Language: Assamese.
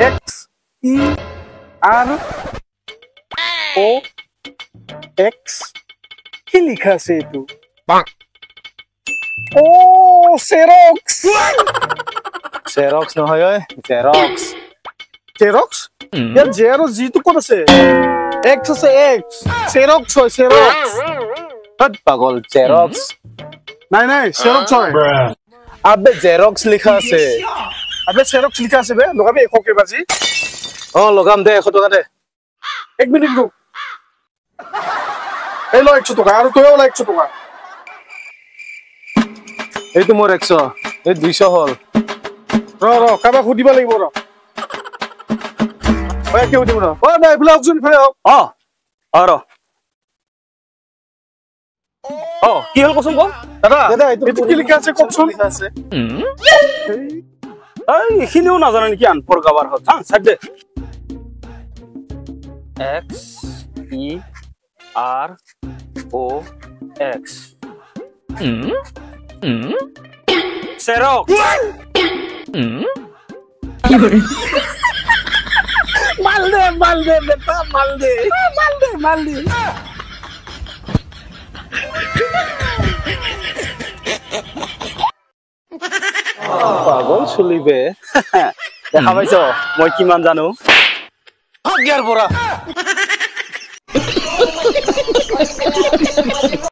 এক্স ই আৰ ও এক্স কি লিখা আছে এইটো ও জেৰক্স জেৰক্স নহয় ঐ জেৰক্স জেৰক্স ইয়াত জে আৰু জিটো ক'ত আছে এক্স আছে এক্স জেৰক্স হয় জেৰক্স হট পাগল জেৰক্স নাই নাই জেৰক্স হয় আবে জেৰক্স লিখা আছে আবে জেৰক্স লিখা আছে বে লগাবি 100 কে বাজি লগাম দে 100 টকা দে 1 মিনিট ৰুক এই ল 100 টকা আৰু তইও ল 100 টকা এইটো মোৰ 100 এই 200 হল ৰ কাবা খুদিব লাগিব ৰ ওই কেউ দিব না ও নাই ব্লক জুন ফেলে ৰ কি হল কচোন ক দাদা এইটো কি লিখা আছে কচোন লিখা আছে এই এখিনিও নাজানে নেকি আনপৰ গাবাৰ হত হা ছাইড দে এক্স ই আৰ ও এক্স জেৰক্স মাল দে বেটা মাল দে পাগল চলিবে দেখা পাইছ মই কিমান জানো ভাগ্যাৰ পৰা